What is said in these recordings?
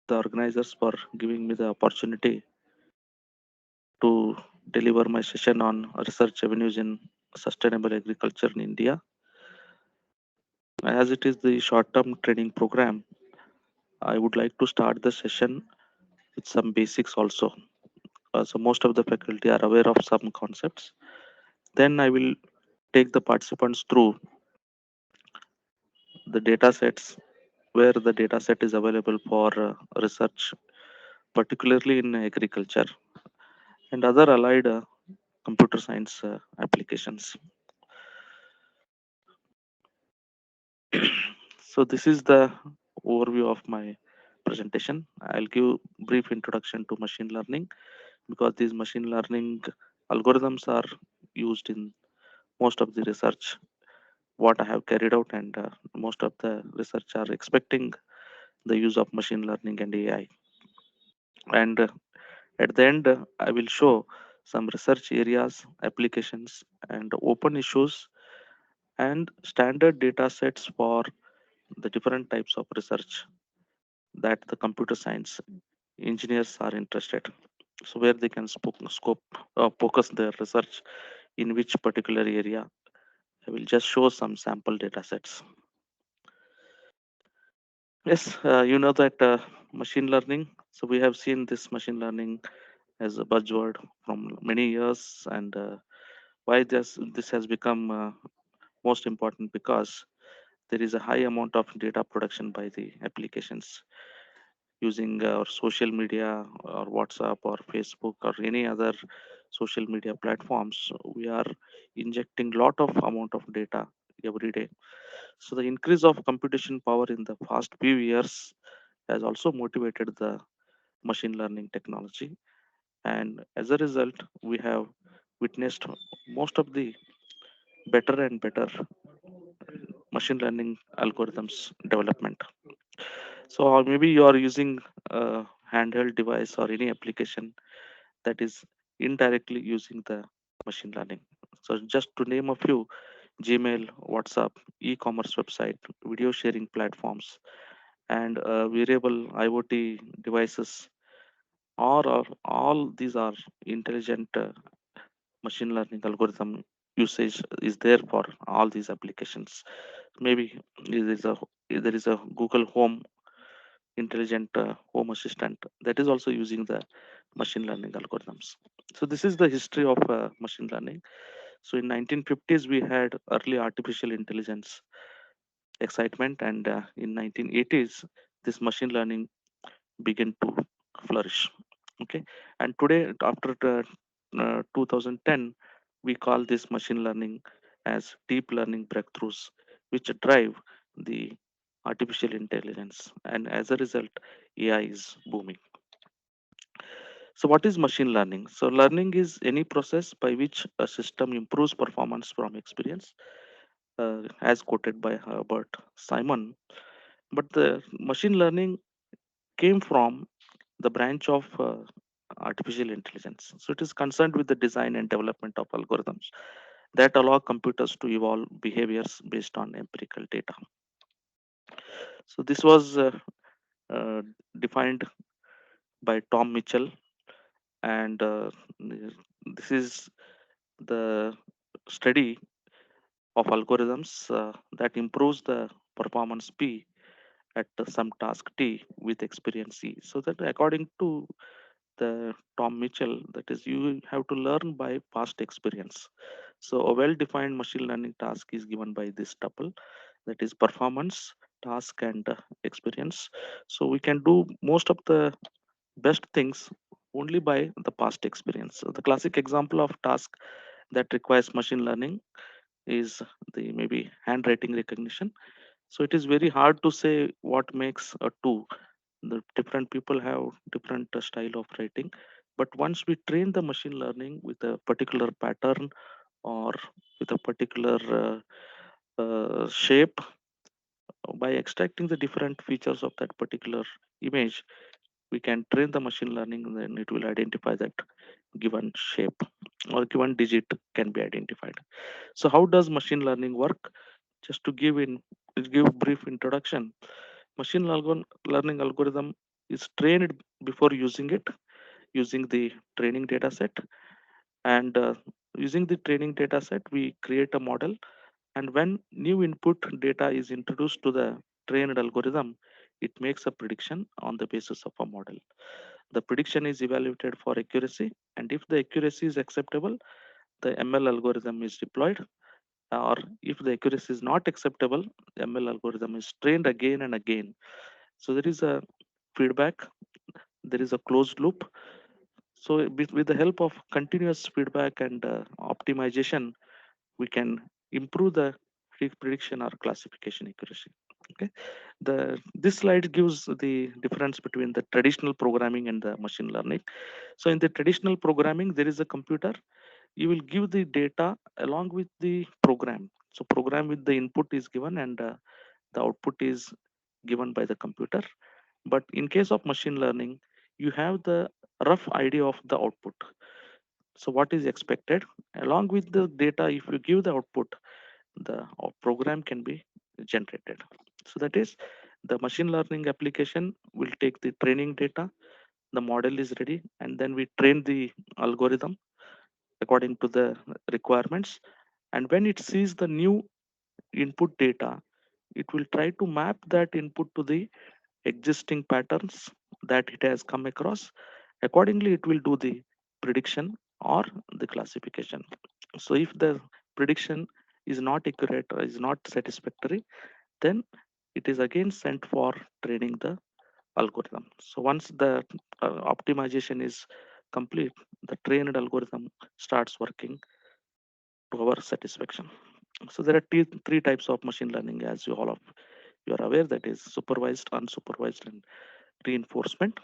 the organizers for giving me the opportunity to deliver my session on research avenues in sustainable agriculture in India. As it is the short-term training program, I would like to start the session with some basics also. So most of the faculty are aware of some concepts. Then I will take the participants through the data sets where the data set is available for research, particularly in agriculture and other allied computer science applications. So this is the overview of my presentation. I'll give brief introduction to machine learning because these machine learning algorithms are used in most of the research what I have carried out, and most of the research are expecting the use of machine learning and AI. And at the end, I will show some research areas, applications, and open issues and standard data sets for the different types of research that the computer science engineers are interested. So where they can focus their research in which particular area. I will just show some sample data sets. Yes, you know that machine learning. So we have seen this machine learning as a buzzword from many years, and why this has become most important because there is a high amount of data production by the applications using our social media or WhatsApp or Facebook or any other social media platforms. We are injecting lot of amount of data every day. So the increase of computation power in the past few years has also motivated the machine learning technology, and as a result we have witnessed most of the better and better machine learning algorithms development. So or maybe you are using a handheld device or any application that is indirectly using the machine learning. So just to name a few: Gmail, WhatsApp, e-commerce website, video sharing platforms, and wearable IoT devices. Or all these are intelligent machine learning algorithm usage is there for all these applications. Maybe there is a Google Home intelligent home assistant that is also using the machine learning algorithms. So this is the history of machine learning. So in 1950s we had early artificial intelligence excitement, and in 1980s this machine learning began to flourish. Okay, and today after 2010 we call this machine learning as deep learning breakthroughs which drive the artificial intelligence, and as a result AI is booming. So what is machine learning? So learning is any process by which a system improves performance from experience, as quoted by Herbert Simon. But the machine learning came from the branch of artificial intelligence. So it is concerned with the design and development of algorithms that allow computers to evolve behaviors based on empirical data. So this was uh, defined by Tom Mitchell, and this is the study of algorithms that improves the performance P at some task T with experience C. So that according to the Tom Mitchell, that is you have to learn by past experience. So a well-defined machine learning task is given by this tuple, that is performance, task, and experience. So we can do most of the best things only by the past experience. So the classic example of task that requires machine learning is the maybe handwriting recognition. So it is very hard to say what makes a two. The different people have different style of writing, but once we train the machine learning with a particular pattern or with a particular shape, by extracting the different features of that particular image, we can train the machine learning, and then it will identify that given shape or given digit can be identified. So how does machine learning work? Just to give brief introduction, machine learning algorithm is trained before using it, using the training data set. And using the training data set, we create a model. And when new input data is introduced to the trained algorithm, it makes a prediction on the basis of a model. The prediction is evaluated for accuracy, and if the accuracy is acceptable, the ML algorithm is deployed. Or if the accuracy is not acceptable, the ML algorithm is trained again and again. So there is a feedback, there is a closed loop. So with the help of continuous feedback and optimization, we can improve the prediction or classification accuracy. Okay, this slide gives the difference between the traditional programming and the machine learning. So in the traditional programming, there is a computer. You will give the data along with the program. So program with the input is given, and the output is given by the computer. But in case of machine learning, you have the rough idea of the output. So what is expected along with the data, if you give the output, the program can be generated. So that is, the machine learning application will take the training data, the model is ready, and then we train the algorithm according to the requirements. And when it sees the new input data, it will try to map that input to the existing patterns that it has come across. Accordingly, it will do the prediction or the classification. So if the prediction is not accurate or is not satisfactory, then it is again sent for training the algorithm. So once the optimization is complete, the trained algorithm starts working to our satisfaction. So there are three types of machine learning, as you are aware, that is supervised, unsupervised, and reinforcement.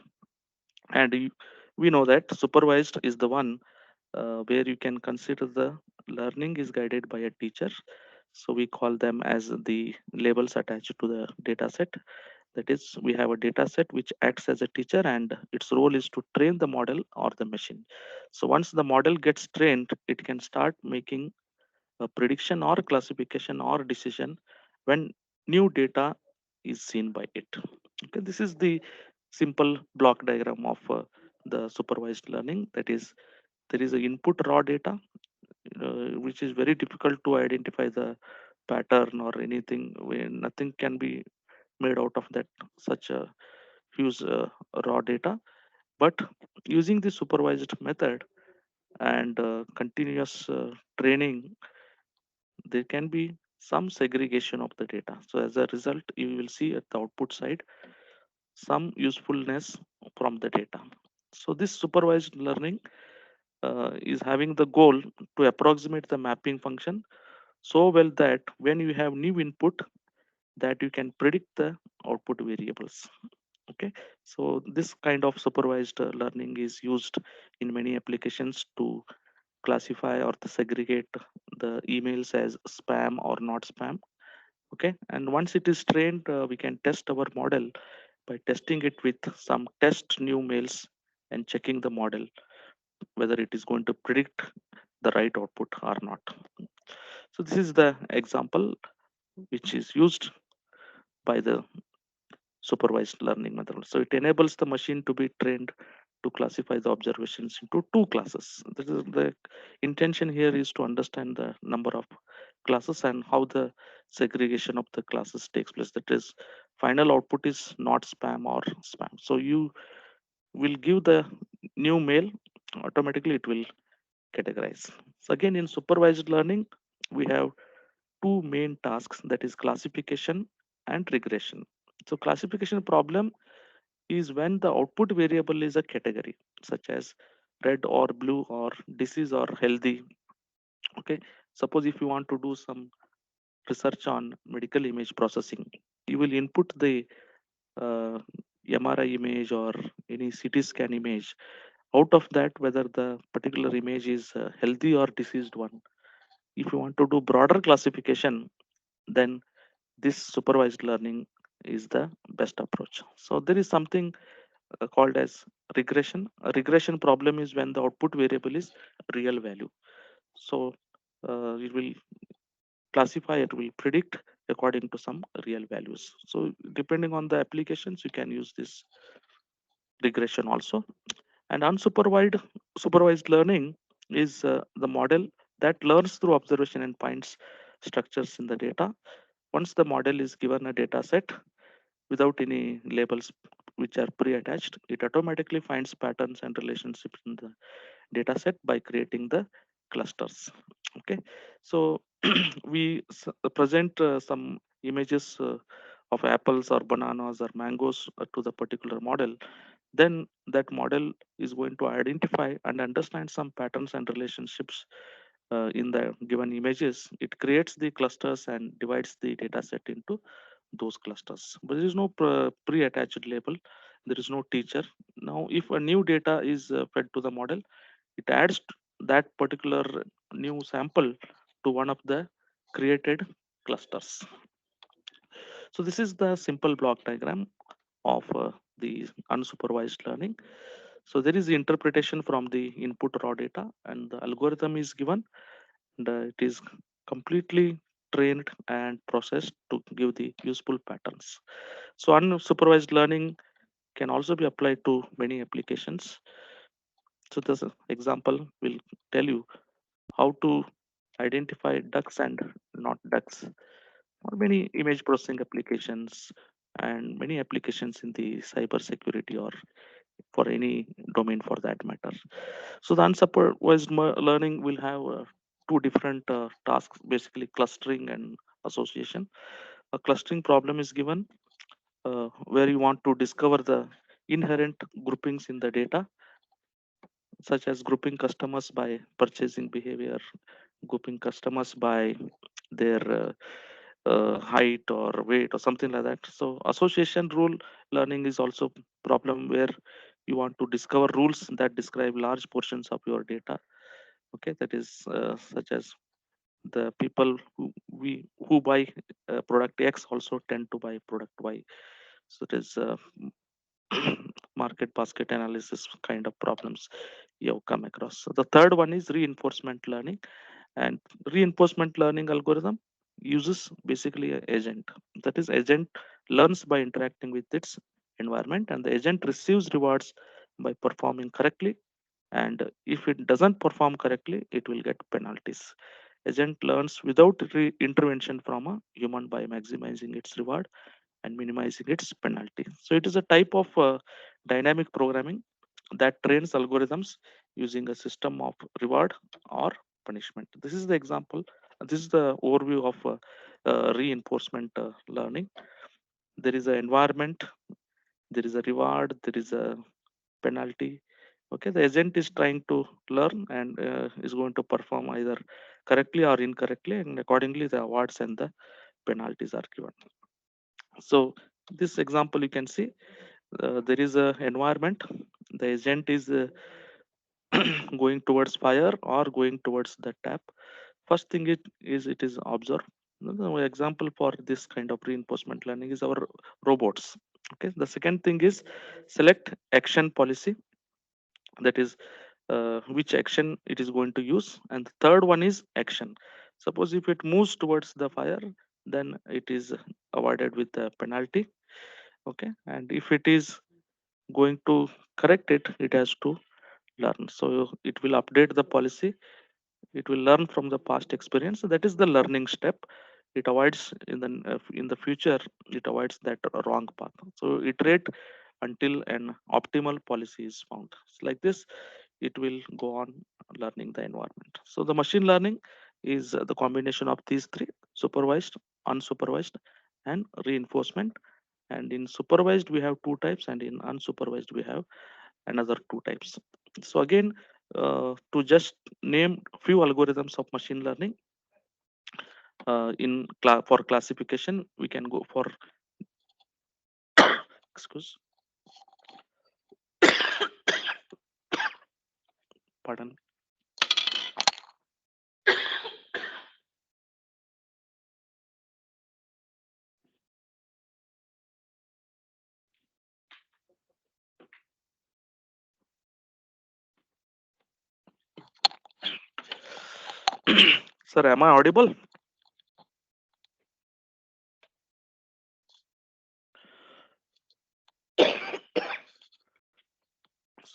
And we know that supervised is the one where you can consider the learning is guided by a teacher. So we call them as the labels attached to the data set. That is, we have a data set which acts as a teacher, and its role is to train the model or the machine. So once the model gets trained, it can start making a prediction or classification or decision when new data is seen by it. Okay, this is the simple block diagram of the supervised learning. That is, there is a input raw data, which is very difficult to identify the pattern or anything. Nothing can be made out of that such a huge raw data. But using the supervised method and continuous training, there can be some segregation of the data. So as a result, you will see at the output side some usefulness from the data. So this supervised learning is having the goal to approximate the mapping function so well that when you have new input, that you can predict the output variables. Okay, so this kind of supervised learning is used in many applications to classify or to segregate the emails as spam or not spam. Okay, and once it is trained, we can test our model by testing it with some test new mails and checking the model whether it is going to predict the right output or not. So this is the example which is used by the supervised learning method. So it enables the machine to be trained to classify the observations into two classes. This is the intention here is to understand the number of classes and how the segregation of the classes takes place. That is, final output is not spam or spam. So you will give the new mail, automatically it will categorize. So again, in supervised learning, we have two main tasks, that is classification and regression. So classification problem is when the output variable is a category such as red or blue or disease or healthy. Okay, suppose if you want to do some research on medical image processing, you will input the uh, MRI image or any CT scan image. Out of that, whether the particular image is healthy or diseased one. If you want to do broader classification, then this supervised learning is the best approach. So there is something called as regression. A regression problem is when the output variable is real value. So it will classify, it will predict according to some real values. So depending on the applications, you can use this regression also. And unsupervised supervised learning is the model that learns through observation and finds structures in the data. Once the model is given a data set without any labels which are pre-attached, it automatically finds patterns and relationships in the data set by creating the clusters. Okay, so we present some images of apples or bananas or mangoes to the particular model. Then that model is going to identify and understand some patterns and relationships in the given images. It creates the clusters and divides the data set into those clusters, but there is no pre-attached label. There is no teacher. Now if a new data is fed to the model, it adds that particular new sample to one of the created clusters. So this is the simple block diagram of the unsupervised learning. So there is the interpretation from the input raw data, and the algorithm is given, and it is completely trained and processed to give the useful patterns. So unsupervised learning can also be applied to many applications. So this example will tell you how to identify ducks and not ducks, or many image processing applications and many applications in the cyber security or for any domain for that matter. So the unsupervised learning will have two different tasks, basically clustering and association. A clustering problem is given where you want to discover the inherent groupings in the data, such as grouping customers by purchasing behavior, grouping customers by their height or weight or something like that. So association rule learning is also problem where you want to discover rules that describe large portions of your data. Okay, that is such as the people who buy product X also tend to buy product Y. So it is market basket analysis kind of problems you have come across. So the third one is reinforcement learning, and reinforcement learning algorithm uses basically an agent. That is, agent learns by interacting with its environment, and the agent receives rewards by performing correctly, and if it doesn't perform correctly it will get penalties. Agent learns without intervention from a human by maximizing its reward and minimizing its penalty. So it is a type of dynamic programming that trains algorithms using a system of reward or punishment. This is the example. This is the overview of reinforcement learning. There is an environment, there is a reward, there is a penalty. Okay, the agent is trying to learn and is going to perform either correctly or incorrectly, and accordingly the awards and the penalties are given. So this example you can see there is a environment. The agent is going towards fire or going towards the tap. First thing it is observe. The example for this kind of reinforcement learning is our robots. Okay, the second thing is select action policy, that is which action it is going to use, and the third one is action. Suppose if it moves towards the fire, then it is awarded with a penalty. Okay, and if it is going to correct it, it has to learn. So it will update the policy, it will learn from the past experience. That is the learning step. It avoids in the future, it avoids that wrong path. So iterate until an optimal policy is found. So like this it will go on learning the environment. So the machine learning is the combination of these three: supervised, unsupervised, and reinforcement. And in supervised we have two types, and in unsupervised we have another two types. So again, to just name few algorithms of machine learning for classification, we can go for excuse pardon. Sir, am I audible?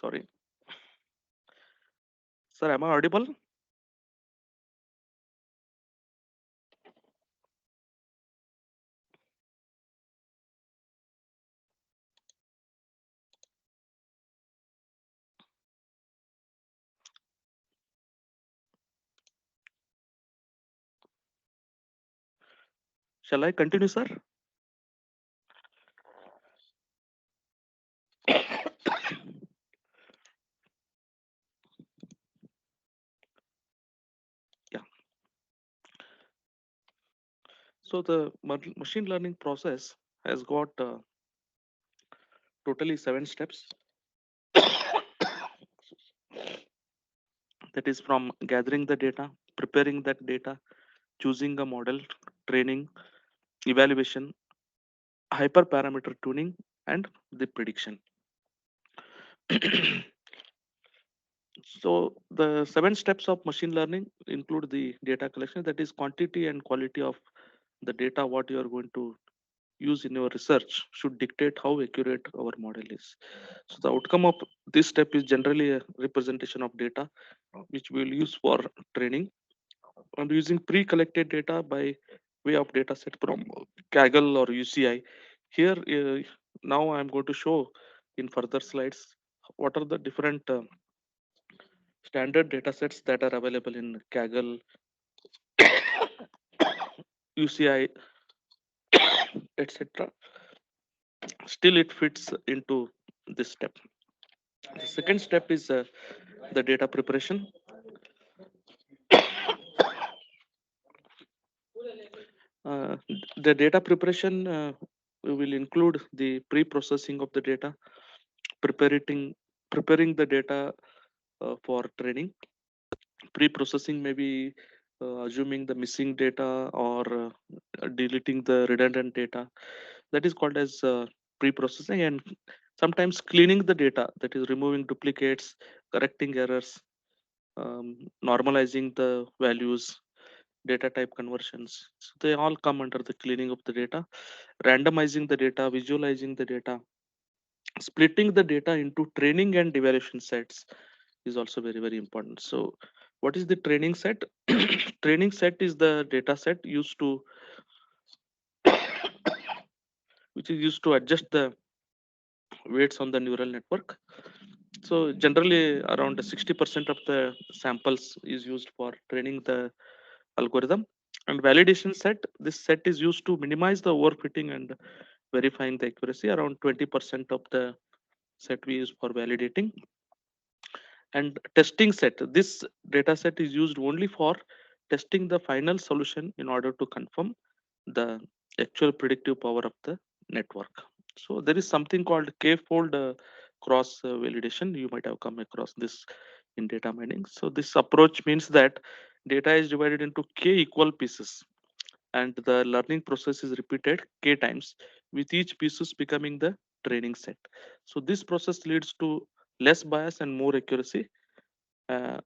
Sorry. Sir, am I audible? Shall I continue, sir? Yeah. So the machine learning process has got totally 7 steps. That is from gathering the data, preparing that data, choosing a model, training, evaluation, hyperparameter tuning, and the prediction. So the 7 steps of machine learning include the data collection, that is quantity and quality of the data what you are going to use in your research should dictate how accurate our model is. So the outcome of this step is generally a representation of data which we will use for training, and using pre-collected data by way of data set from Kaggle or UCI. Here now I'm going to show in further slides what are the different standard data sets that are available in Kaggle, UCI, etc. Still, it fits into this step. The second step is the data preparation. Uh, the data preparation will include the pre-processing of the data, preparing preparing the data for training. Pre-processing may be assuming the missing data or deleting the redundant data. That is called as pre-processing, and sometimes cleaning the data, that is removing duplicates, correcting errors, normalizing the values, data type conversions. So they all come under the cleaning of the data, randomizing the data, visualizing the data, splitting the data into training and evaluation sets is also very, very important. So what is the training set? Training set is the data set used to which is used to adjust the weights on the neural network. So generally around 60% of the samples is used for training the algorithm. And validation set, this set is used to minimize the overfitting and verifying the accuracy. Around 20% of the set we use for validating. And testing set, this data set is used only for testing the final solution in order to confirm the actual predictive power of the network. So there is something called k-fold cross validation. You might have come across this in data mining. So this approach means that data is divided into k equal pieces, and the learning process is repeated k times, with each pieces becoming the training set. So this process leads to less bias and more accuracy, uh,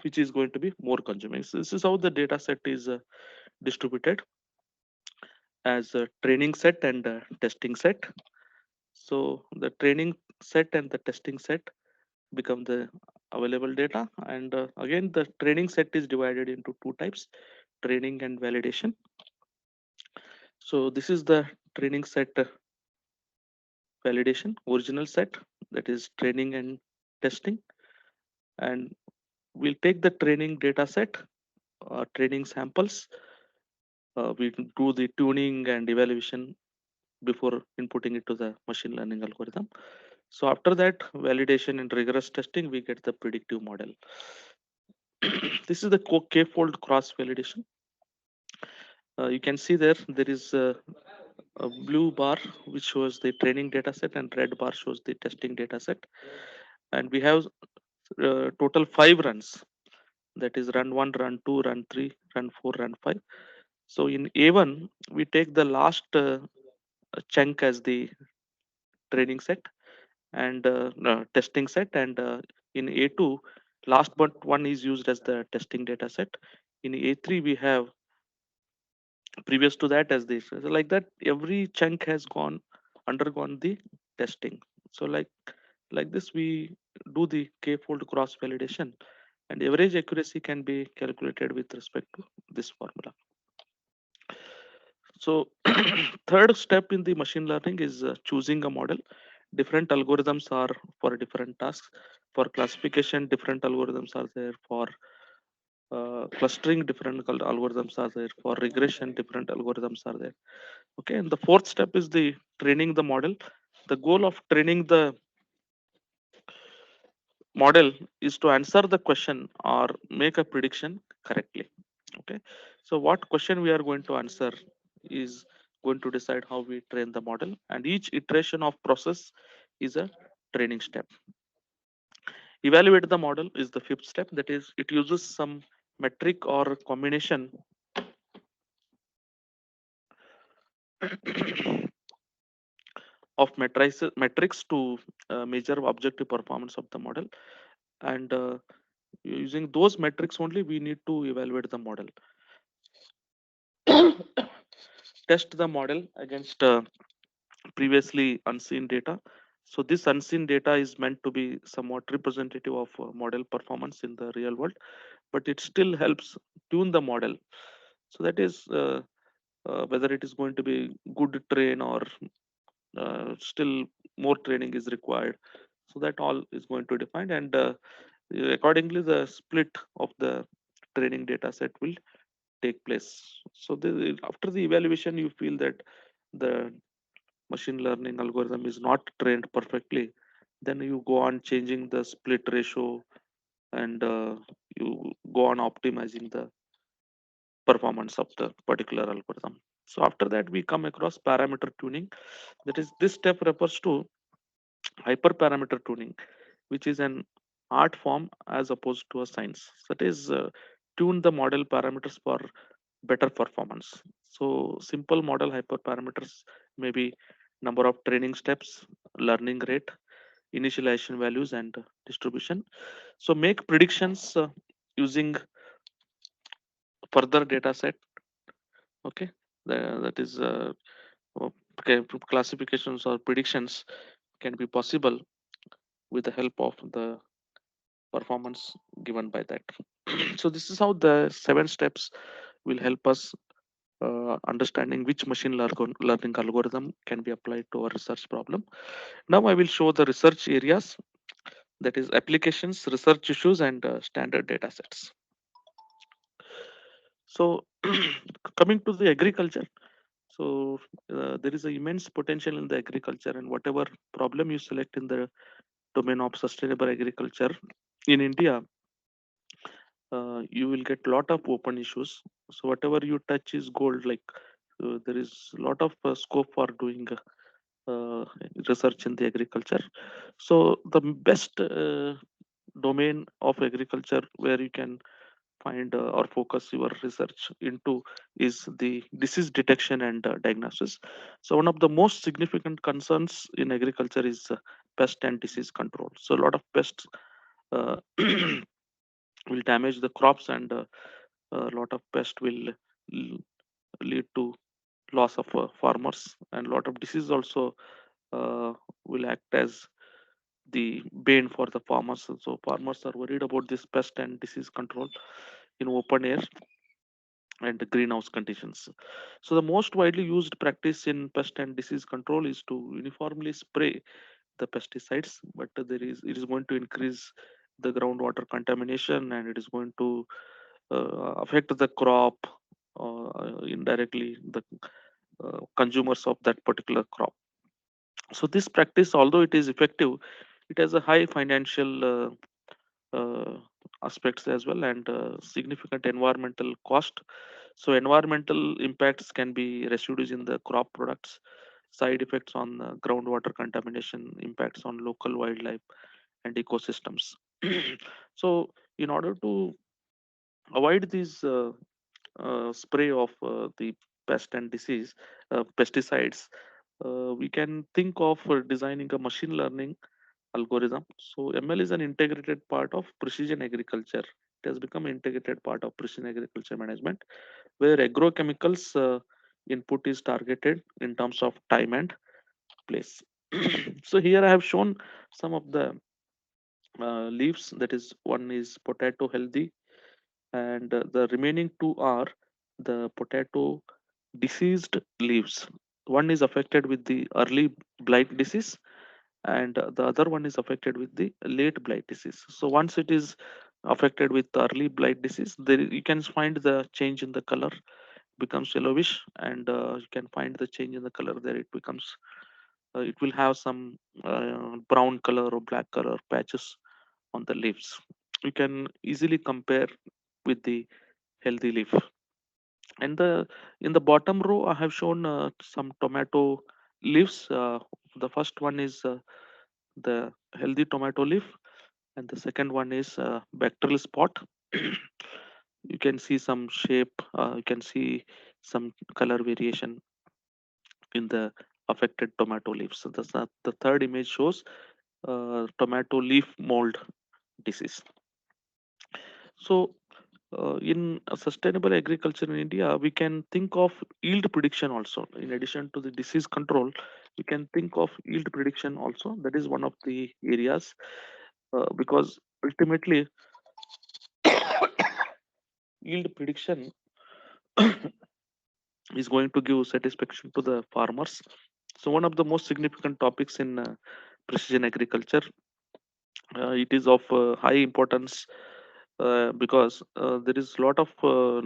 which is going to be more consuming. So this is how the data set is distributed as a training set and a testing set. So the training set and the testing set become the available data, and again the training set is divided into two types: training and validation. So this is the training set validation, original set, that is training and testing. And we'll take the training data set, training samples, we do the tuning and evaluation before inputting it to the machine learning algorithm. So after that validation and rigorous testing, we get the predictive model. This is the k-fold cross validation. You can see there is a blue bar which shows the training data set, and red bar shows the testing data set. And we have total 5 runs, that is run 1, run 2, run 3, run 4, run 5. So in A1 we take the last chunk as the training set, and testing set, and in A2 last but one is used as the testing data set. In A3 we have previous to that as this. So like that every chunk has gone undergone the testing. So like Like this, we do the k-fold cross validation, and average accuracy can be calculated with respect to this formula. So third step in the machine learning is choosing a model. Different algorithms are for different tasks. For classification, different algorithms are there. For clustering, different algorithms are there. For regression, different algorithms are there. Okay, and the fourth step is the training the model. The goal of training the model is to answer the question or make a prediction correctly. Okay, so what question we are going to answer is going to decide how we train the model, and each iteration of process is a training step. Evaluate the model is the fifth step, that is it uses some metric or combination of metrics to measure objective performance of the model, and using those metrics only we need to evaluate the model. Test the model against previously unseen data. So this unseen data is meant to be somewhat representative of model performance in the real world, but it still helps tune the model. So that is whether it is going to be good train or still more training is required. So that all is going to define, and accordingly the split of the training data set will take place. So after the evaluation, you feel that the machine learning algorithm is not trained perfectly, then you go on changing the split ratio, and you go on optimizing the performance of the particular algorithm. So after that, we come across parameter tuning. That is, this step refers to hyperparameter tuning, which is an art form as opposed to a science. That is, tune the model parameters for better performance. So simple model hyperparameters may be number of training steps, learning rate, initialization values, and distribution. So make predictions using further data set. Okay, that is okay, classifications or predictions can be possible with the help of the performance given by that. So this is how the 7 steps will help us understanding which learning algorithm can be applied to our research problem. Now I will show the research areas, that is applications, research issues, and standard data sets. So coming to the agriculture, so there is an immense potential in the agriculture, and whatever problem you select in the domain of sustainable agriculture in India, you will get lot of open issues. So whatever you touch is gold. Like there is lot of scope for doing research in the agriculture. So the best domain of agriculture where you can find or focus your research into is the disease detection and diagnosis. So one of the most significant concerns in agriculture is pest and disease control. So a lot of pests uh, will damage the crops, and a lot of pest will lead to loss of farmers, and a lot of disease also will act as the bane for the farmers. So farmers are worried about this pest and disease control in open air and the greenhouse conditions. So the most widely used practice in pest and disease control is to uniformly spray the pesticides, but it is going to increase the groundwater contamination, and it is going to affect the crop, indirectly the consumers of that particular crop. So this practice, although it is effective, it has a high financial aspects as well, and significant environmental cost. So environmental impacts can be residues in the crop products, side effects on groundwater contamination, impacts on local wildlife and ecosystems. So in order to avoid these spray of the pest and disease pesticides, we can think of designing a machine learning algorithm. So ML is an integrated part of precision agriculture. It has become an integrated part of precision agriculture management, where agrochemicals input is targeted in terms of time and place. So here I have shown some of the leaves. That is, one is potato healthy, and the remaining two are the potato diseased leaves. One is affected with the early blight disease, and the other one is affected with the late blight disease. So once it is affected with early blight disease, there you can find the change in the color becomes yellowish, and you can find the change in the color there. It becomes it will have some brown color or black color patches on the leaves. You can easily compare with the healthy leaf. And the in the bottom row, I have shown some tomato leaves. The first one is the healthy tomato leaf, and the second one is bacterial spot. You can see some shape. You can see some color variation in the affected tomato leaves. So the third image shows tomato leaf mold disease. So in sustainable agriculture in India, we can think of yield prediction also. In addition to the disease control, we can think of yield prediction also. That is one of the areas, because ultimately yield prediction is going to give satisfaction to the farmers. So one of the most significant topics in precision agriculture, it is of high importance because there is a lot of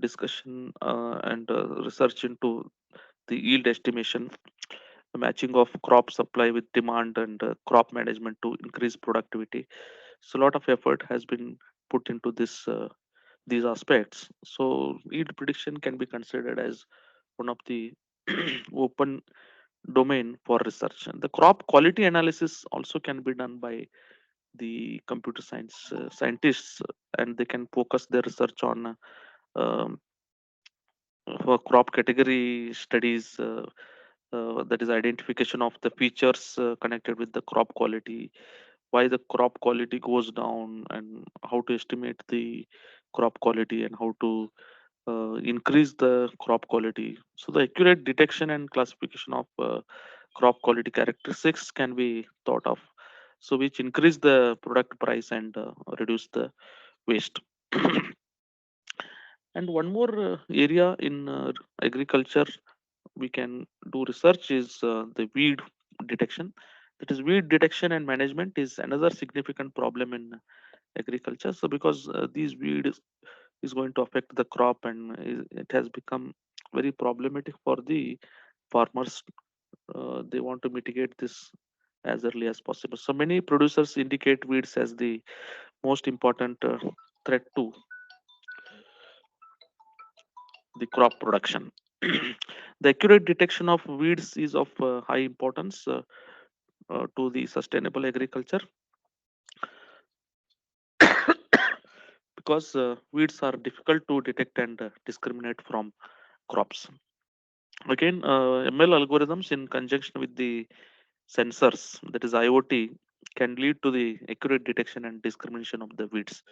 discussion and research into the yield estimation, the matching of crop supply with demand, and crop management to increase productivity. So a lot of effort has been put into this these aspects. So yield prediction can be considered as one of the open domain for research. And the crop quality analysis also can be done by the computer science scientists, and they can focus their research on um, for crop category studies, that is identification of the features connected with the crop quality, why the crop quality goes down, and how to estimate the crop quality, and how to increase the crop quality. So the accurate detection and classification of crop quality characteristics can be thought of, so which increase the product price and reduce the waste. And one more area in agriculture we can do research is the weed detection. That is, weed detection and management is another significant problem in agriculture. So because these weeds is going to affect the crop, and it has become very problematic for the farmers. They want to mitigate this as early as possible. So many producers indicate weeds as the most important threat to the crop production. The accurate detection of weeds is of high importance to the sustainable agriculture, because weeds are difficult to detect and discriminate from crops. Again, ML algorithms in conjunction with the sensors, that is IoT, can lead to the accurate detection and discrimination of the weeds.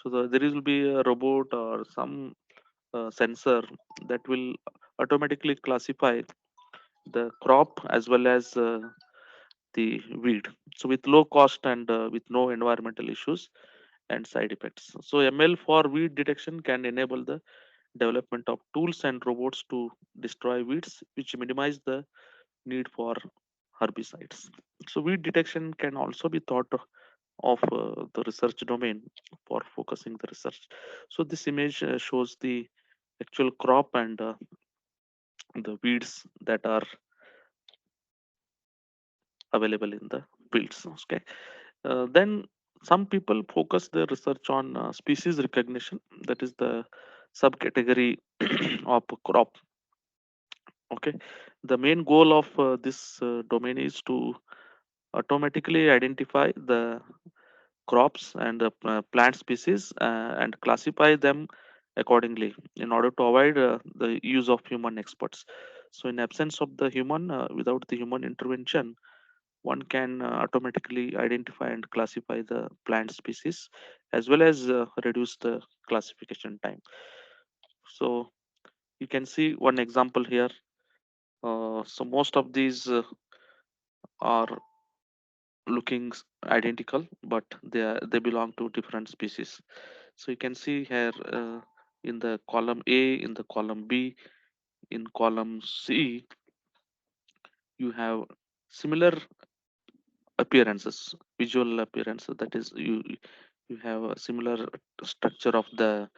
So there will be a robot or some sensor that will automatically classify the crop as well as the weed. So with low cost and with no environmental issues and side effects. So ML for weed detection can enable the development of tools and robots to destroy weeds, which minimize the need for herbicides. So weed detection can also be thought of the research domain for focusing the research. So this image shows the actual crop and the weeds that are available in the fields. Okay. Then some people focus their research on species recognition. That is the subcategory of crop. Okay. The main goal of this domain is to automatically identify the crops and the plant species and classify them accordingly in order to avoid the use of human experts. So in absence of the human, without the human intervention, one can automatically identify and classify the plant species, as well as reduce the classification time. So you can see one example here. So most of these are looking identical, but they belong to different species. So you can see here, in the column A, in the column B, in column C, you have similar appearances, visual appearances. That is, you have a similar structure of the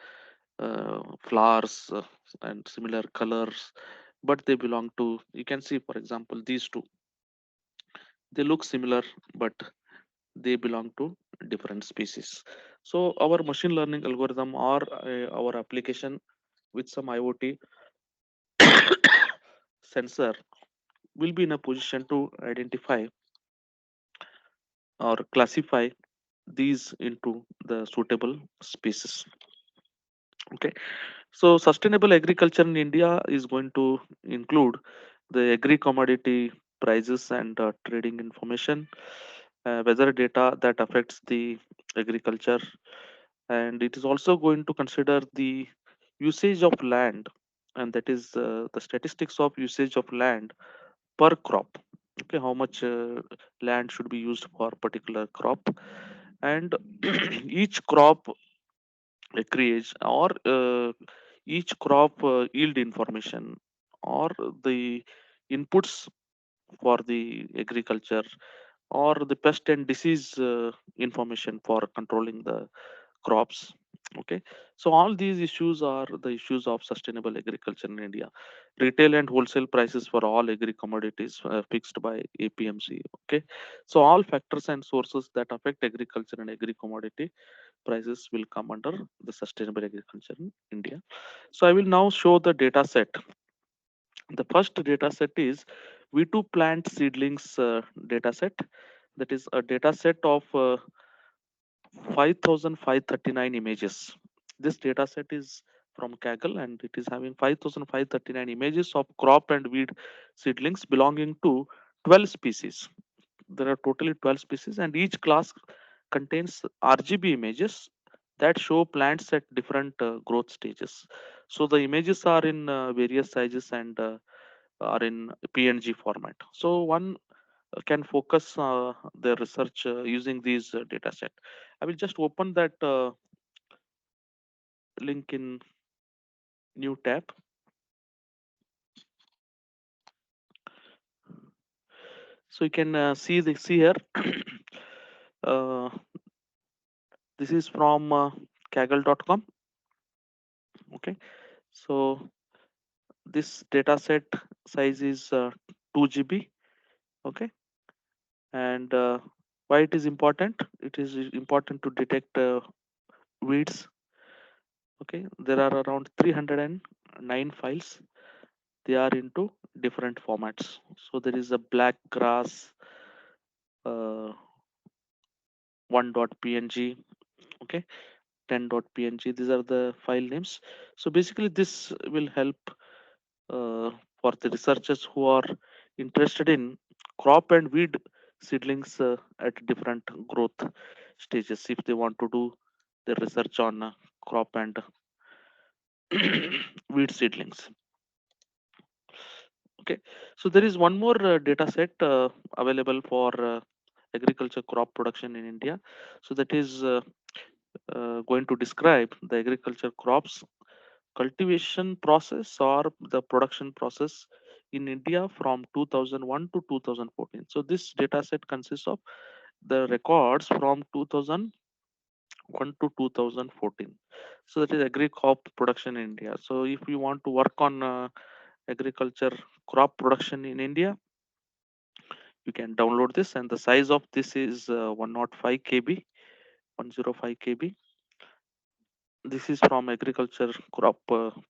flowers, and similar colors, but they belong to. You can see, for example, these two. They look similar, but they belong to different species. So our machine learning algorithm, or our application with some IoT sensor, will be in a position to identify or classify these into the suitable species. Okay, so sustainable agriculture in India is going to include the agri commodity prices and trading information, weather data that affects the agriculture, and it is also going to consider the usage of land, and that is the statistics of usage of land per crop. Okay, how much land should be used for particular crop, and each crop acreage, or each crop yield information, or the inputs for the agriculture, or the pest and disease information for controlling the crops. Okay, so all these issues are the issues of sustainable agriculture in India. Retail and wholesale prices for all agri commodities fixed by APMC. Okay, so all factors and sources that affect agriculture and agri commodity prices will come under the sustainable agriculture in India. So I will now show the data set. The first data set is V2 plant seedlings data set. That is a data set of 5,539 images. This data set is from Kaggle, and it is having 5,539 images of crop and weed seedlings belonging to 12 species. There are totally 12 species, and each class contains RGB images that show plants at different growth stages. So the images are in various sizes, and are in PNG format. So one can focus their research using these data set. I will just open that link in new tab. So you can see here. uh, this is from kaggle.com. Okay, so this data set size is 2 GB. Okay, and why it is important? It is important to detect weeds. Okay, there are around 309 files. They are into different formats. So there is a black grass, uh, 1.png, okay, 10.png. These are the file names. So basically this will help for the researchers who are interested in crop and weed seedlings at different growth stages, if they want to do their research on crop and weed seedlings. Okay, so there is one more data set available for agriculture crop production in India. So that is going to describe the agriculture crops cultivation process or the production process in India from 2001 to 2014. So this data set consists of the records from 2001 to 2014. So that is agri crop production in India. So if you want to work on agriculture crop production in India, you can download this, and the size of this is 105 KB, 105 KB. This is from agriculture crop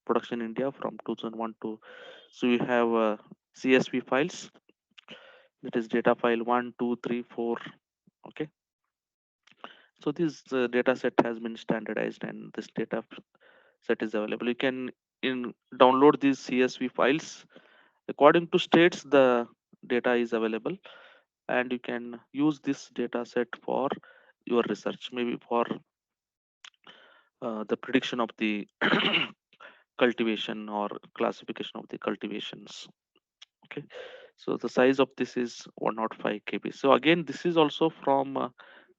production India from 2001 to. So you have CSV files, that is data file 1, 2, 3, 4. Okay, so this data set has been standardized, and this data set is available. You can download these CSV files according to states. The data is available, and you can use this data set for your research, maybe for the prediction of the cultivation or classification of the cultivations. Okay, So the size of this is 105 KB. So again, this is also from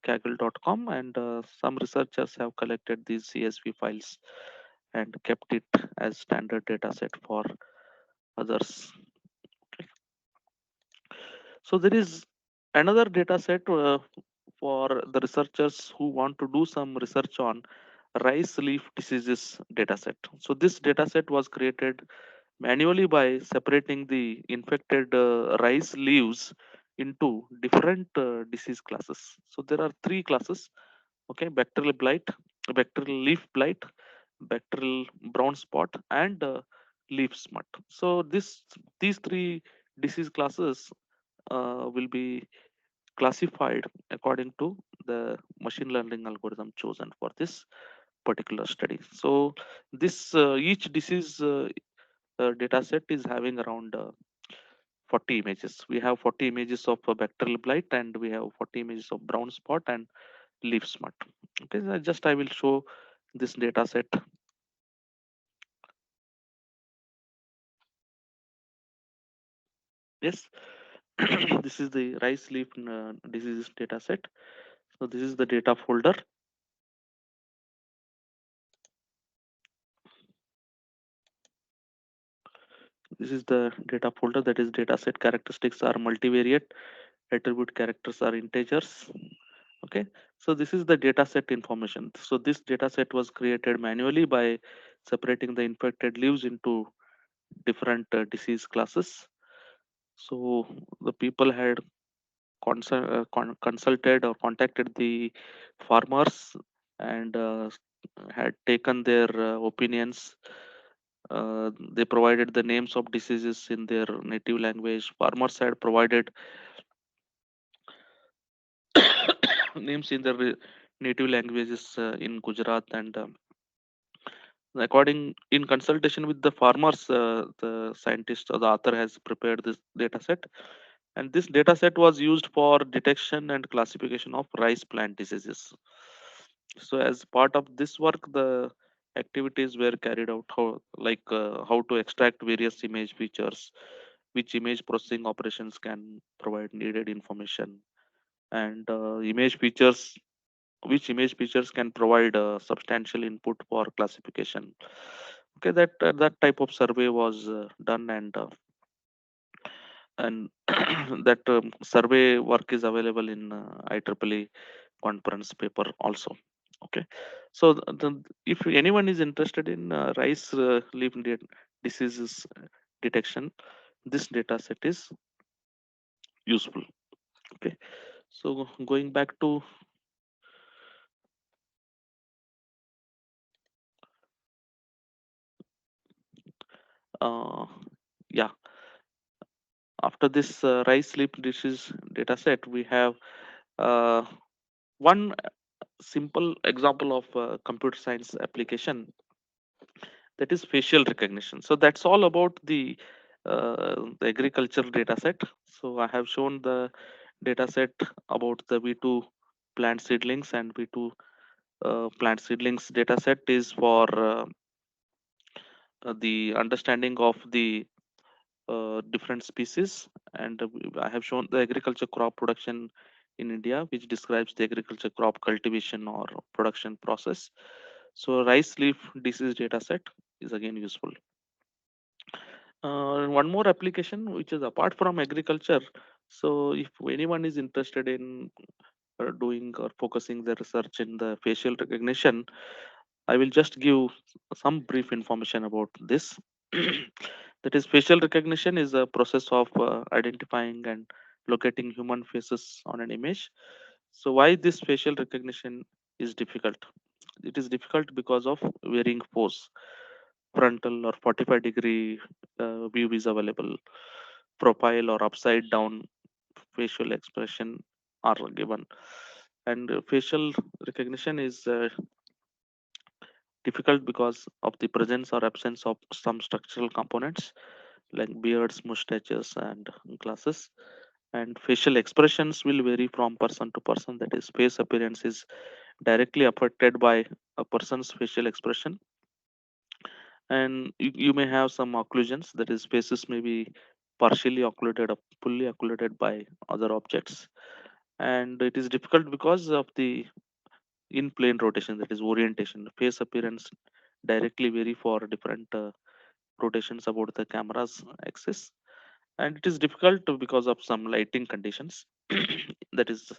Kaggle.com, and some researchers have collected these CSV files and kept it as standard data set for others. So there is another data set for the researchers who want to do some research on rice leaf diseases data set. So this data set was created manually by separating the infected rice leaves into different disease classes. So there are three classes. Okay, bacterial blight, bacterial leaf blight, bacterial brown spot, and leaf smut. So these three disease classes will be classified according to the machine learning algorithm chosen for this particular study. So this each disease data set is having around 40 images. We have 40 images of bacterial blight, and we have 40 images of brown spot and leaf smut. Okay, so I will show this data set. Yes, this is the rice leaf diseases data set. So this is the data folder. This is the data folder, that is data set characteristics are multivariate, attribute characters are integers. Okay, so this is the data set information. So this data set was created manually by separating the infected leaves into different disease classes. So the people had consulted or contacted the farmers and had taken their opinions. They provided the names of diseases in their native language. Farmers had provided names in their native languages in Gujarat, and according in consultation with the farmers, the scientist or the author has prepared this data set, and this data set was used for detection and classification of rice plant diseases. So as part of this work, the activities were carried out, how to extract various image features, which image processing operations can provide needed information, and image features which image features can provide substantial input for classification. Okay, that type of survey was done, and that survey work is available in IEEE conference paper also. Okay, so if anyone is interested in rice leaf diseases detection, this data set is useful. Okay, so going back to uh, yeah, after this rice leaf disease data set, we have uh, one simple example of computer science application, that is facial recognition. So that's all about the agriculture data set. So I have shown the data set about the V2 plant seedlings, and V2 plant seedlings data set is for the understanding of the different species, and I have shown the agriculture crop production in India, which describes the agriculture crop cultivation or production process. So rice leaf disease data set is again useful. One more application which is apart from agriculture. So if anyone is interested in doing or focusing their research in the facial recognition, I will just give some brief information about this. That is, facial recognition is a process of identifying and locating human faces on an image. So why this facial recognition is difficult? It is difficult because of varying pose. Frontal or 45-degree view is available. Profile or upside down facial expression are given. And facial recognition is difficult because of the presence or absence of some structural components like beards, mustaches, and glasses. And facial expressions will vary from person to person. That is, face appearance is directly affected by a person's facial expression, and you may have some occlusions, that is, faces may be partially occluded or fully occluded by other objects. And it is difficult because of the in plane rotation, that is orientation. Face appearance directly vary for different rotations about the camera's axis, and it is difficult because of some lighting conditions, that is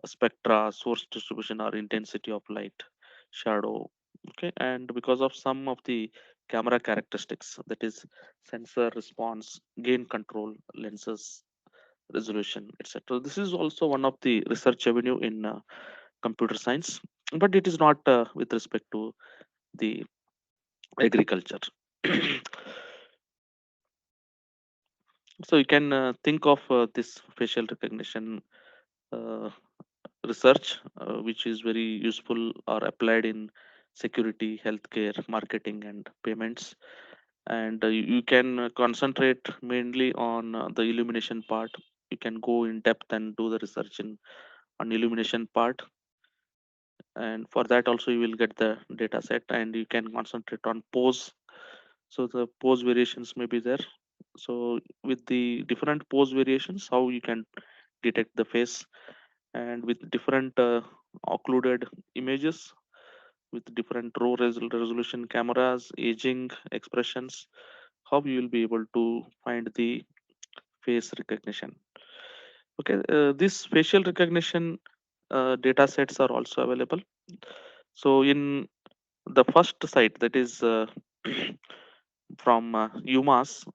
spectra, source distribution, or intensity of light, shadow. Okay, and because of some of the camera characteristics, that is sensor response, gain control, lenses resolution, etc. This is also one of the research avenue in computer science, but it is not with respect to the agriculture. So you can think of this facial recognition uh, research, which is very useful or applied in security, healthcare, marketing, and payments. And you can concentrate mainly on the illumination part. You can go in depth and do the research in on illumination part, and for that also you will get the data set, and you can concentrate on pose. So the pose variations may be there. So with the different pose variations, how you can detect the face, and with different occluded images, with different resolution cameras, aging, expressions, how you will be able to find the face recognition. Okay, this facial recognition data sets are also available. So in the first site, that is from UMass,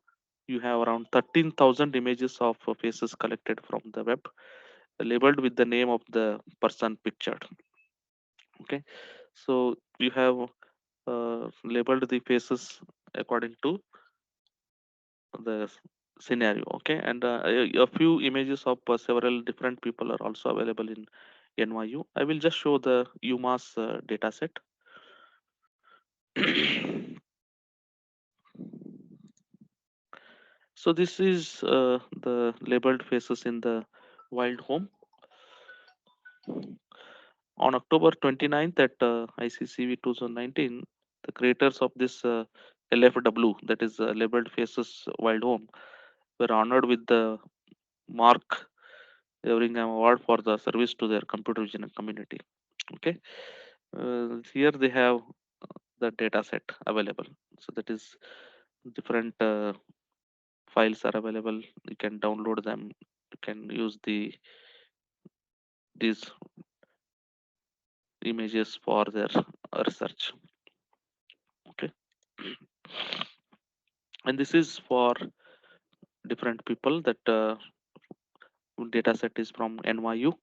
you have around 13,000 images of faces collected from the web, labeled with the name of the person pictured. Okay, so you have labeled the faces according to the scenario. Okay, and a few images of several different people are also available in NYU. I will just show the UMass data set. So this is the labeled faces in the wild home. On October 29th at ICCV 2019, the creators of this LFW, that is labeled faces wild home, were honored with the Mark Everingham Award for the service to their computer vision community. Okay, here they have the data set available. So that is different files are available. You can download them. You can use these images for their research. Okay, and this is for different people. That data set is from NYU.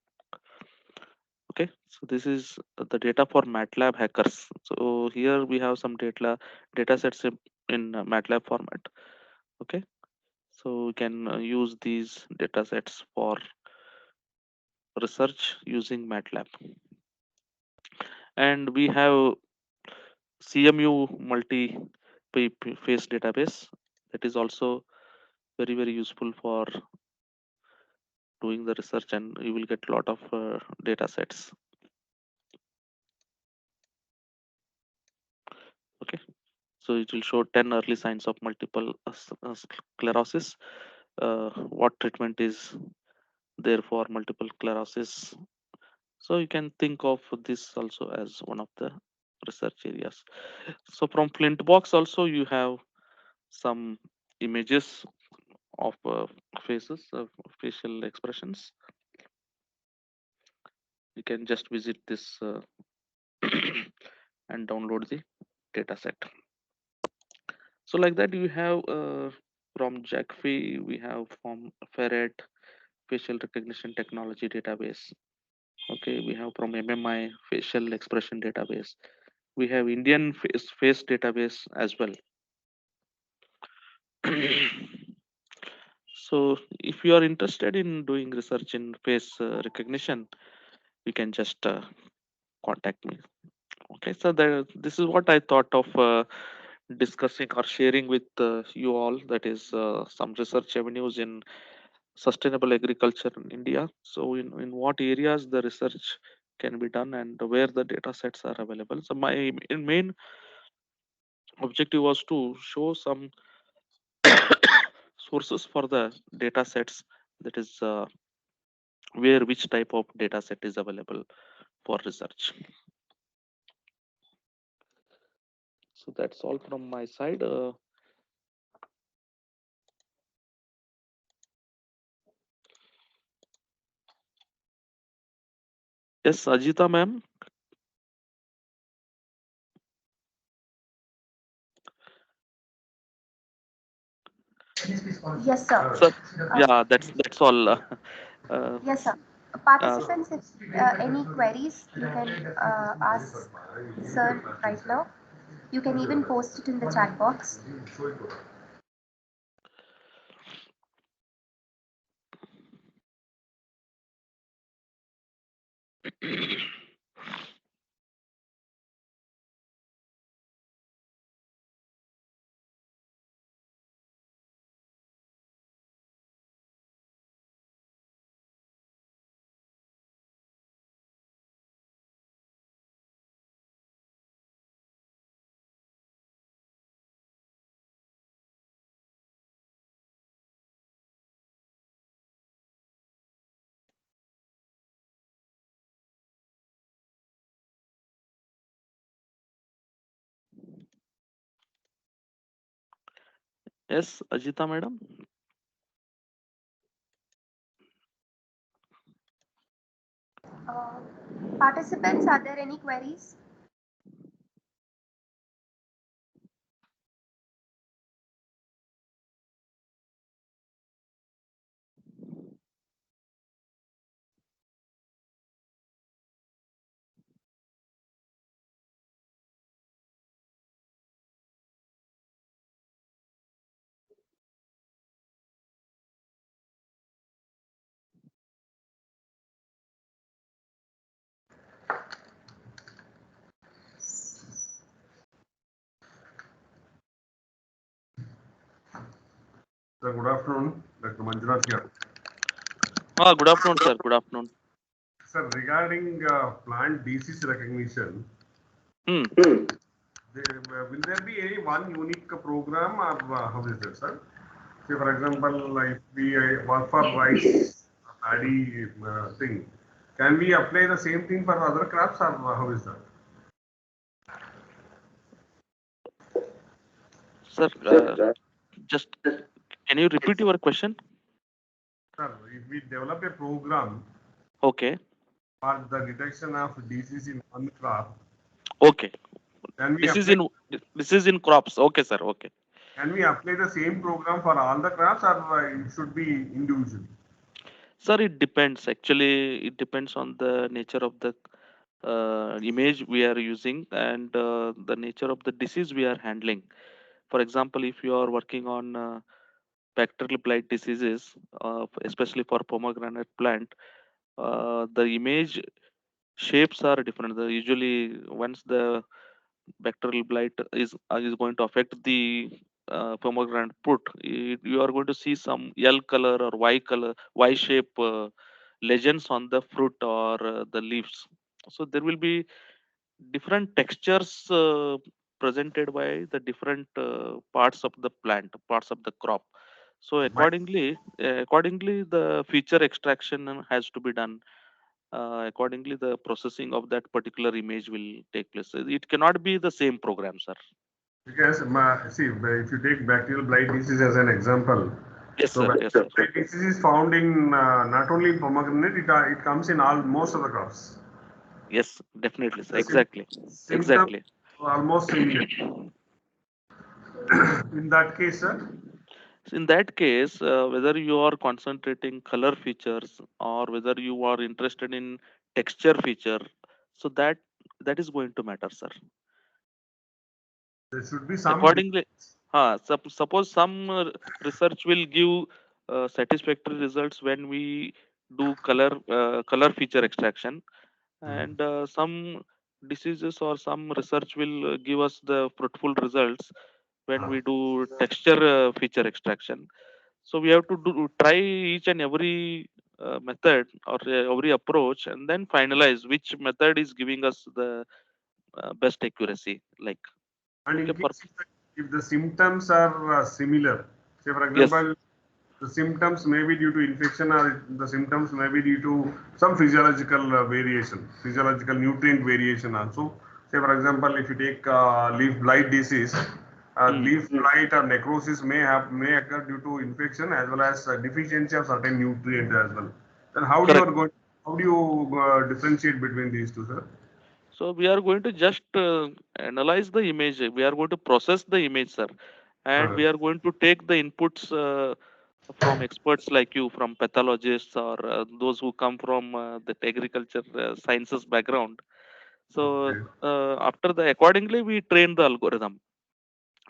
Okay, so this is the data for MATLAB hackers. So here we have some data sets in MATLAB format. Okay, so we can use these data sets for research using MATLAB. And we have CMU multi-phase database, that is also very useful for doing the research, and you will get a lot of data sets. Okay, so it will show 10 early signs of multiple sclerosis. What treatment is there for multiple sclerosis? So you can think of this also as one of the research areas. So from Flintbox also you have some images of faces, facial expressions. You can just visit this and download the data set. So like that you have from JACFE, we have from Ferret facial recognition technology database. Okay, we have from MMI facial expression database. We have Indian face database as well. So if you are interested in doing research in face recognition, you can just contact me. Okay, so this is what I thought of discussing or sharing with you all, that is some research avenues in sustainable agriculture in India. So in what areas the research can be done and where the data sets are available. So my main objective was to show some sources for the data sets, that is where which type of data set is available for research. So that's all from my side. Yes, Ajita ma'am. Yes, sir. Sir, yeah, that's all. Yes, sir. Uh, Participants, if any queries, you can ask sir right now. You can even post it in the chat box. yes, Ajita madam. Uh, Participants, are there any queries? Sir, good afternoon. Dr. Manjunath here. Good afternoon, sir. Good afternoon. Sir, regarding plant disease recognition, Hmm. will there be any one unique program or how is it, sir? Say, for example, if we work for rice, paddy thing, can we apply the same thing for other crops or how is that? Sir, just can you repeat your question? Sir, if we develop a program Okay. for the detection of disease in one crop, Okay. can we This is apply in this is in crops. Okay, sir. Okay. the same program for all the crops or it should be individual? Sir, it depends. Actually, it depends on the nature of the image we are using and the nature of the disease we are handling. For example, if you are working on bacterial blight diseases, especially for pomegranate plant, the image shapes are different. Usually, once the bacterial blight is going to affect the pomegranate fruit, you are going to see some L color or Y color, Y shape legends on the fruit or the leaves. So there will be different textures presented by the different parts of the plant, parts of the crop. So My accordingly, the feature extraction has to be done. Accordingly, the processing of that particular image will take place. It cannot be the same program, sir. Because see, if you take bacterial blight disease as an example, Yes, so sir. Yes, sir. bacterial blight disease is found in not only in pomegranate, it comes in all most of the crops. Yes, definitely, sir. The Exactly. symptoms Exactly. are almost similar. In that case, sir, So in that case, whether you are concentrating color features or whether you are interested in texture feature, so that is going to matter, sir. there should be some. Accordingly, suppose some research will give satisfactory results when we do color feature extraction, and some diseases or some research will give us the fruitful results when we do texture feature extraction. So we have to try each and every method or every approach and then finalize which method is giving us the best accuracy, like. And Okay, in case if the symptoms are similar, say for yes, example, The symptoms may be due to infection, or the symptoms may be due to some physiological variation, physiological nutrient variation also. Say, for example, if you take leaf blight disease, leaf blight or necrosis may occur due to infection as well as deficiency of certain nutrients as well. Then Correct. how do you differentiate between these two, sir? So we are going to just analyze the image. We are going to process the image, sir, and we are going to take the inputs from experts like you, from pathologists or those who come from the agriculture sciences background. So Okay. after the accordingly, we train the algorithm.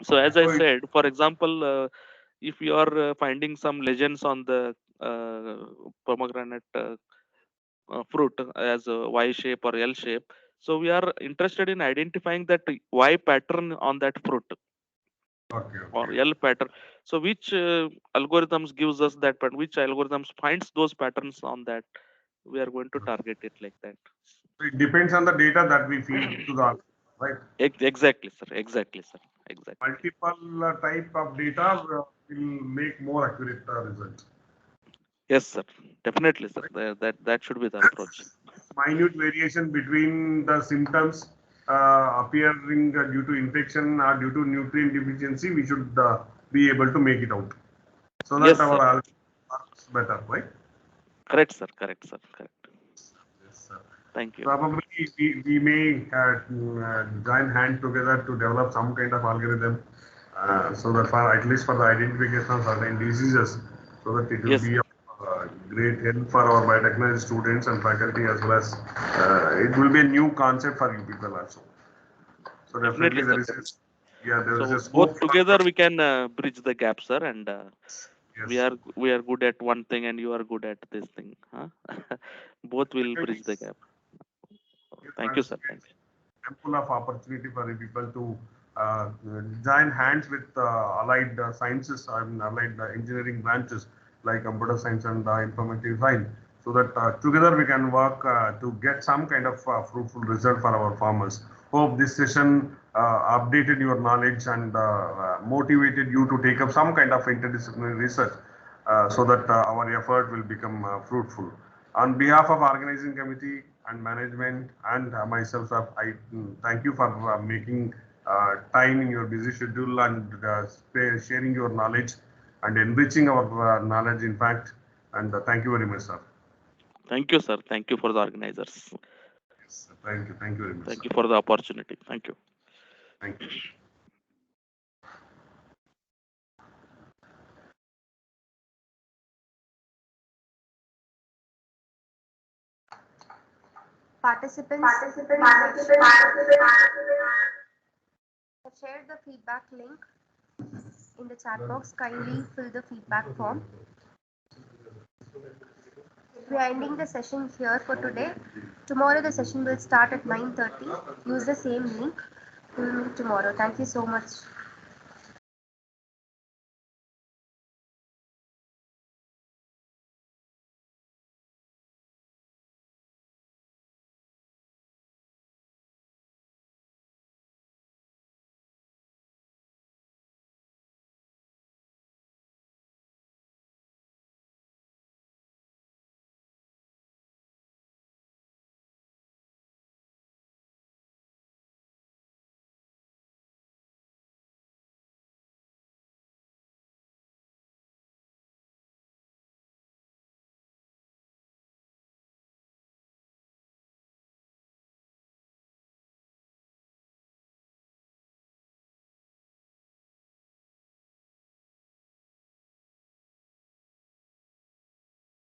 So Okay. as I So said, for example, if you are finding some legends on the pomegranate fruit as a Y shape or L shape, so we are interested in identifying that Y pattern on that fruit okay, or okay. L pattern. So which algorithms gives us that pattern? Which algorithms finds those patterns on that? We are going to target it like that. So it depends on the data that we feed to the, right? Exactly, sir. Exactly, sir. Exactly. Multiple type of data will make more accurate result. Yes, sir. Definitely, sir. That should be the approach. Minute variation between the symptoms appearing due to infection or due to nutrient deficiency, we should be able to make it out so that Yes, sir. our algorithm works better, right? Correct, sir. Correct, sir. Correct. Yes, sir. Thank you. Probably we may join hand together to develop some kind of algorithm so that for at least for the identification of certain diseases, so that it will Yes, be sir. of great help for our biotechnology students and faculty as well as it will be a new concept for you people also. So Definitely, definitely sir. there is a So both scope for together we can bridge the gap, sir, and we yes. are we are good at one thing and you are good at this thing. Huh? Both will Definitely bridge the gap. Thank you, sir. participate Thank you. ample of opportunity for the people to uh, join hands with allied sciences and allied engineering branches like computer science and informative science, so that together we can work to get some kind of fruitful result for our farmers. Hope this session updated your knowledge and motivated you to take up some kind of interdisciplinary research so that our effort will become fruitful. On behalf of organizing committee and management and myself, sir, I thank you for making time in your busy schedule and sharing your knowledge and enriching our knowledge, in fact. And thank you very much, sir. Thank you, sir. Thank you for the organizers. Yes, thank you. Thank you very much, Thank sir. you for the opportunity. Thank you. Thank you. Participants, have shared the feedback link in the chat box. Kindly fill the feedback form. We are ending the session here for today. Tomorrow the session will start at 9:30. Use the same link. We will meet tomorrow. Thank you so much.